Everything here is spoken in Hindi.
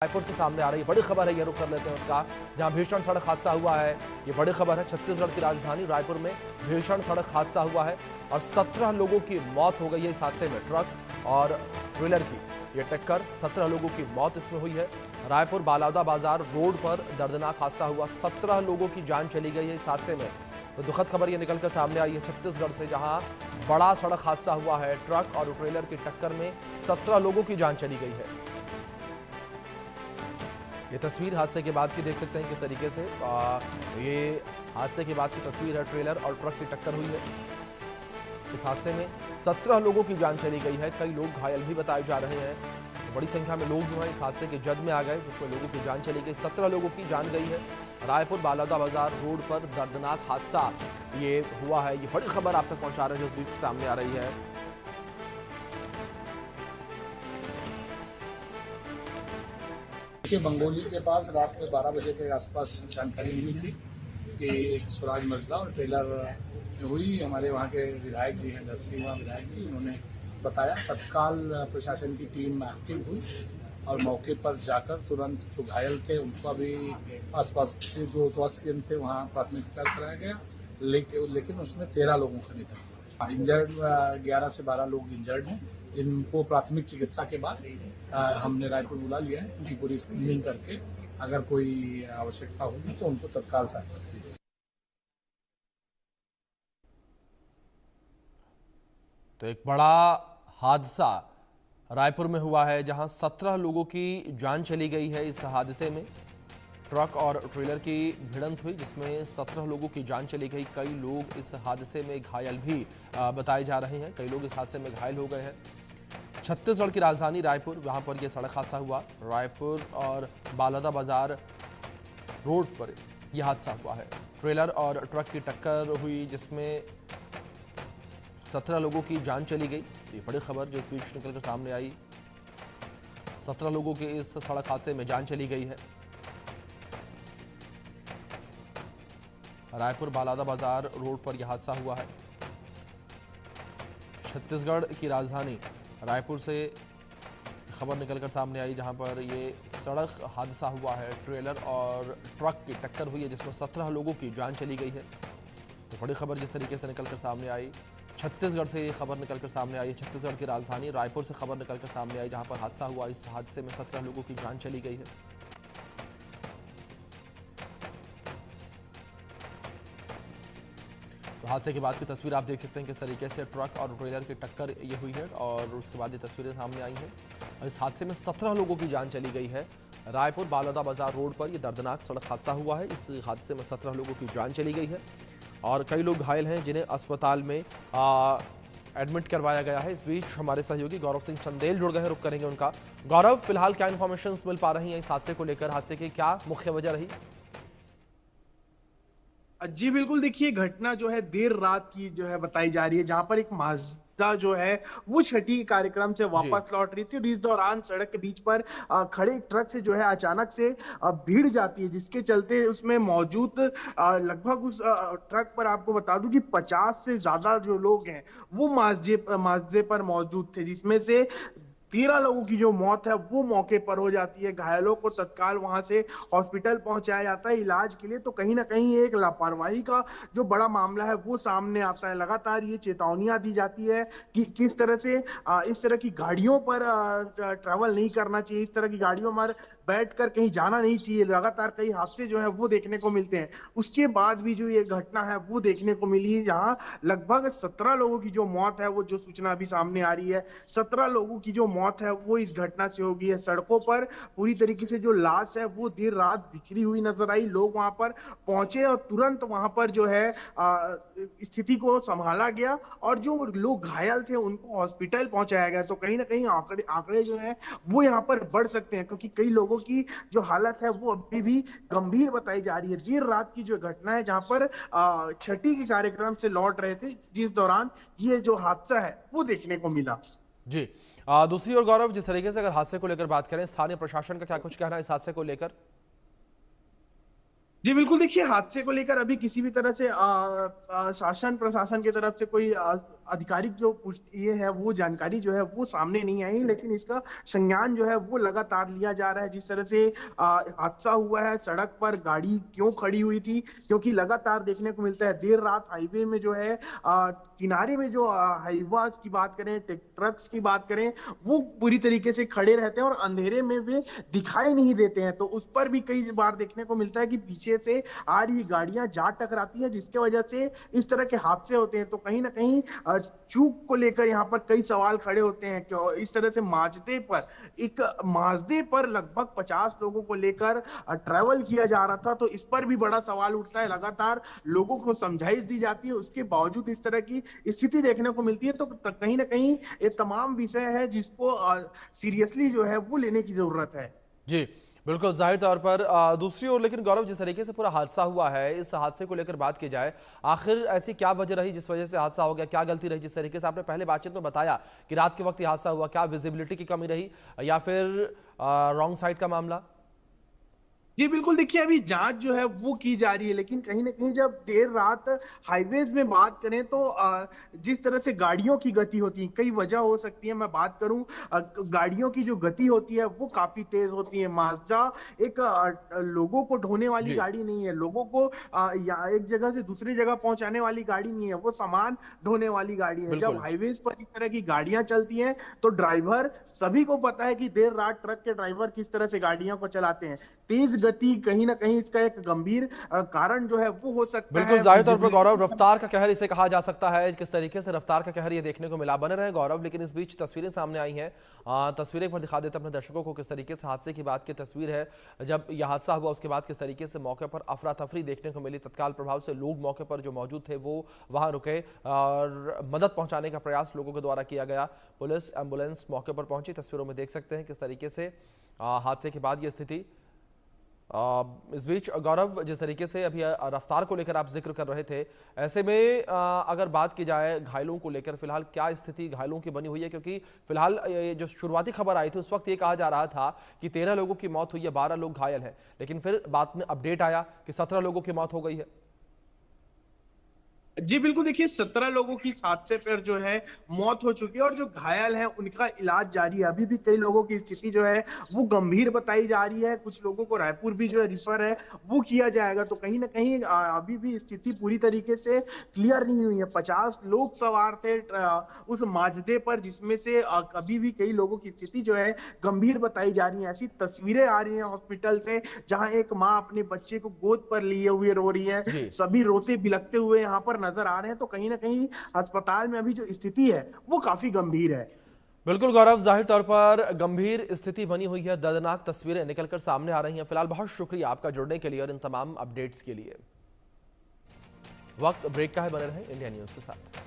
रायपुर से सामने आ रही बड़ी खबर है, ये रुक कर लेते हैं उसका, जहां भीषण सड़क हादसा हुआ है। ये बड़ी खबर है, छत्तीसगढ़ की राजधानी रायपुर में भीषण सड़क हादसा हुआ है और 17 लोगों की मौत हो गई है इस हादसे में। ट्रक और ट्रेलर की ये टक्कर, 17 लोगों की मौत इसमें हुई है। रायपुर बालादा बाजार रोड पर दर्दनाक हादसा हुआ, 17 लोगों की जान चली गई है इस हादसे में। तो दुखद खबर ये निकलकर सामने आई है छत्तीसगढ़ से, जहां बड़ा सड़क हादसा हुआ है। ट्रक और ट्रेलर की टक्कर में 17 लोगों की जान चली गई है। ये तस्वीर हादसे के बाद की देख सकते हैं किस तरीके से ये हादसे के बाद की तस्वीर है। ट्रेलर और ट्रक की टक्कर हुई है। इस हादसे में 17 लोगों की जान चली गई है, कई लोग घायल भी बताए जा रहे हैं। तो बड़ी संख्या में लोग जो है इस हादसे के जद में आ गए, जिसमें लोगों की जान चली गई। 17 लोगों की जान गई है। रायपुर बालादा बाजार रोड पर दर्दनाक हादसा ये हुआ है। ये बड़ी खबर आप तक पहुंचा रहे हैं जो इस बीच सामने आ रही है। बंगोली के पास रात में 12 बजे के आसपास जानकारी मिली थी कि एक स्वराज मजदा और ट्रेलर हुई। हमारे वहाँ के विधायक जी हैं, 10वीं विधायक जी, उन्होंने बताया। तत्काल प्रशासन की टीम एक्टिव हुई और मौके पर जाकर तुरंत जो घायल थे उनका भी आसपास के जो स्वास्थ्य केंद्र थे वहाँ प्राथमिक उपचार कराया गया। लेकिन उसमें 13 लोगों का निधन। इंजर्ड 11 से 12 लोग इंजर्ड हैं। इनको प्राथमिक चिकित्सा के बाद हमने रायपुर बुला लिया है। उनकी पूरी स्क्रीनिंग करके अगर कोई आवश्यकता होगी तो उनको तत्काल सहायता दी जाएगी। तो एक बड़ा हादसा रायपुर में हुआ है, जहां 17 लोगों की जान चली गई है। इस हादसे में ट्रक और ट्रेलर की भिड़ंत हुई, जिसमें 17 लोगों की जान चली गई। कई लोग इस हादसे में घायल भी बताए जा रहे हैं। कई लोग इस हादसे में घायल हो गए हैं। छत्तीसगढ़ की राजधानी रायपुर, वहां पर यह सड़क हादसा हुआ। रायपुर और बालादा बाजार रोड पर यह हादसा हुआ है। ट्रेलर और ट्रक की टक्कर हुई, जिसमें 17 लोगों की जान चली गई। ये बड़ी खबर जो इस बीच निकलकर सामने आई। 17 लोगों की इस सड़क हादसे में जान चली गई है। रायपुर बालादा बाजार रोड पर यह हादसा हुआ है। छत्तीसगढ़ की राजधानी रायपुर से खबर निकलकर सामने आई, जहां पर ये सड़क हादसा हुआ है। ट्रेलर और ट्रक की टक्कर हुई है, जिसमें 17 लोगों की जान चली गई है। तो बड़ी खबर जिस तरीके से निकलकर सामने आई, छत्तीसगढ़ से ये खबर निकलकर सामने आई है। छत्तीसगढ़ की राजधानी रायपुर से खबर निकलकर सामने आई, जहां पर हादसा हुआ। इस हादसे में 17 लोगों की जान चली गई है। तो हादसे के बाद की तस्वीर आप देख सकते हैं किस तरीके से ट्रक और ट्रेलर की टक्कर ये हुई है और उसके बाद ये तस्वीरें सामने आई हैं। और इस हादसे में 17 लोगों की जान चली गई है। रायपुर बालादा बाजार रोड पर यह दर्दनाक सड़क हादसा हुआ है। इस हादसे में 17 लोगों की जान चली गई है और कई लोग घायल हैं, जिन्हें अस्पताल में एडमिट करवाया गया है। इस बीच हमारे सहयोगी गौरव सिंह चंदेल जुड़ गए हैं, रुक करेंगे उनका। गौरव, फिलहाल क्या इन्फॉर्मेशन मिल पा रही हैं इस हादसे को लेकर? हादसे की क्या मुख्य वजह रही? जी बिल्कुल, देखिए घटना जो है देर रात की जो है बताई जा रही है, जहां पर एक माजदा जो है वो छठी कार्यक्रम से जी। वापस लौट रही थी और इस दौरान सड़क के बीच पर खड़े एक ट्रक से जो है अचानक से भीड़ जाती है, जिसके चलते उसमें मौजूद लगभग उस ट्रक पर आपको बता दूं कि 50 से ज्यादा जो लोग हैं वो माजदे पर मौजूद थे, जिसमें से 13 लोगों की जो मौत है वो मौके पर हो जाती है। घायलों को तत्काल वहां से हॉस्पिटल पहुंचाया जाता है इलाज के लिए। तो कहीं ना कहीं एक लापरवाही का जो बड़ा मामला है वो सामने आता है। लगातार ये चेतावनियां दी जाती है कि किस तरह से इस तरह की गाड़ियों पर ट्रैवल नहीं करना चाहिए, इस तरह की गाड़ियों में बैठकर कहीं जाना नहीं चाहिए। लगातार कई हादसे जो है वो देखने को मिलते हैं। उसके बाद भी जो ये घटना है वो देखने को मिली है, जहां लगभग 17 लोगों की जो मौत है वो जो सूचना अभी सामने आ रही है, 17 लोगों की जो मौत है वो इस घटना से होगी है। सड़कों पर पूरी तरीके से जो लाश है वो देर रात बिखरी हुई नजर आई। लोग वहां पर पहुंचे और तुरंत वहां पर जो है स्थिति को संभाला गया और जो लोग घायल थे उनको हॉस्पिटल पहुंचाया गया। तो कहीं ना कहीं आंकड़े आंकड़े जो है वो यहाँ पर बढ़ सकते हैं, क्योंकि कई लोगों की जो हालत है वो अभी भी गंभीर बताई जा रही है। देर रात की जो घटना है, जहां पर छठी के कार्यक्रम से लौट रहे थे, जिस दौरान ये जो हादसा है वो देखने को मिला। जी। दूसरी ओर गौरव, जिस तरीके से अगर हादसे को लेकर बात करें, स्थानीय प्रशासन का क्या कुछ कहना है इस हादसे को लेकर? जी बिल्कुल, देखिए हादसे को लेकर अभी किसी भी तरह से शासन प्रशासन की तरफ से कोई आधिकारिक जो पुष्टि ये है वो जानकारी जो है वो सामने नहीं आई, लेकिन इसका संज्ञान जो है वो लगातार लिया जा रहा है। जिस तरह से हादसा हुआ है, सड़क पर गाड़ी क्यों खड़ी हुई थी, क्योंकि लगातार देखने को मिलता है देर रात हाईवे में जो है किनारे में जो हाईवा की बात करें, ट्रक्स की बात करें, वो पूरी तरीके से खड़े रहते हैं और अंधेरे में वे दिखाई नहीं देते हैं। तो उस पर भी कई बार देखने को मिलता है कि पीछे से आ रही गाड़ियां जा टकराती है, जिसके वजह से इस तरह के हादसे होते हैं। तो कहीं ना कहीं चूक को लेकर यहाँ पर कई सवाल खड़े होते हैं। क्यों इस तरह से माजदे पर लगभग 50 लोगों को लेकर ट्रैवल किया जा रहा था, तो इस पर भी बड़ा सवाल उठता है। लगातार लोगों को समझाइश दी जाती है, उसके बावजूद इस तरह की स्थिति देखने को मिलती है। तो कहीं ना कहीं ये तमाम विषय है जिसको सीरियसली जो है वो लेने की जरूरत है। जी बिल्कुल, जाहिर तौर पर दूसरी ओर लेकिन गौरव, जिस तरीके से पूरा हादसा हुआ है, इस हादसे को लेकर बात की जाए, आखिर ऐसी क्या वजह रही जिस वजह से हादसा हो गया? क्या गलती रही? जिस तरीके से आपने पहले बातचीत में बताया कि रात के वक्त ये हादसा हुआ, क्या विजिबिलिटी की कमी रही या फिर रॉन्ग साइड का मामला? जी बिल्कुल, देखिए अभी जांच जो है वो की जा रही है, लेकिन कहीं ना कहीं जब देर रात हाईवेज में बात करें तो जिस तरह से गाड़ियों की गति होती है, कई वजह हो सकती है। मैं बात करूं गाड़ियों की जो गति होती है वो काफी तेज होती है। माजदा एक लोगों को ढोने वाली जी गाड़ी नहीं है, लोगों को या एक जगह से दूसरी जगह पहुंचाने वाली गाड़ी नहीं है, वो सामान ढोने वाली गाड़ी है। जब बिल्कुल। हाईवेज पर इस तरह की गाड़ियां चलती हैं तो ड्राइवर, सभी को पता है कि देर रात ट्रक के ड्राइवर किस तरह से गाड़ियों को चलाते हैं। तेज गति कहीं ना कहीं इसका एक गंभीर कारण जो है वो हो सकता बिल्कुल, है। जाहिर तौर पर गौरव, रफ्तार का कहर इसे कहा जा सकता है। किस तरीके से रफ्तार का कहर ये देखने को मिला। बने रहे गौरव, लेकिन इस बीच तस्वीरें सामने आई हैं। तस्वीरें पर दिखा देते अपने दर्शकों को किस तरीके से हादसे की बात की तस्वीर है। जब यह हादसा हुआ उसके बाद किस तरीके से मौके पर अफरा तफरी देखने को मिली। तत्काल प्रभाव से लोग मौके पर जो मौजूद थे वो वहां रुके और मदद पहुंचाने का प्रयास लोगों के द्वारा किया गया। पुलिस एम्बुलेंस मौके पर पहुंची। तस्वीरों में देख सकते हैं किस तरीके से हादसे के बाद यह स्थिति। इस बीच गौरव, जिस तरीके से अभी रफ्तार को लेकर आप जिक्र कर रहे थे, ऐसे में अगर बात की जाए घायलों को लेकर, फिलहाल क्या स्थिति घायलों की बनी हुई है? क्योंकि फिलहाल जो शुरुआती खबर आई थी उस वक्त ये कहा जा रहा था कि 13 लोगों की मौत हुई है, 12 लोग घायल हैं, लेकिन फिर बाद में अपडेट आया कि 17 लोगों की मौत हो गई है। जी बिल्कुल, देखिए 17 लोगों की इस हादसे पर जो है मौत हो चुकी है और जो घायल हैं उनका इलाज जारी है। अभी भी कई लोगों की स्थिति जो है वो गंभीर बताई जा रही है। कुछ लोगों को रायपुर भी जो है रिफर है वो किया जाएगा। तो कहीं ना कहीं अभी भी स्थिति पूरी तरीके से क्लियर नहीं हुई है। 50 लोग सवार थे उस माजदे पर, जिसमें से अभी भी कई लोगों की स्थिति जो है गंभीर बताई जा रही है। ऐसी तस्वीरें आ रही है हॉस्पिटल से जहां एक माँ अपने बच्चे को गोद पर लिए हुए रो रही है, जी सभी रोते बिलखते हुए यहाँ पर नजर आ रहे हैं। तो कहीं ना कहीं अस्पताल में अभी जो स्थिति है वो काफी गंभीर है। बिल्कुल गौरव, जाहिर तौर पर गंभीर स्थिति बनी हुई है, दर्दनाक तस्वीरें निकलकर सामने आ रही हैं। फिलहाल बहुत शुक्रिया आपका जुड़ने के लिए और इन तमाम अपडेट्स के लिए। वक्त ब्रेक का है, बने रहें इंडिया न्यूज के साथ।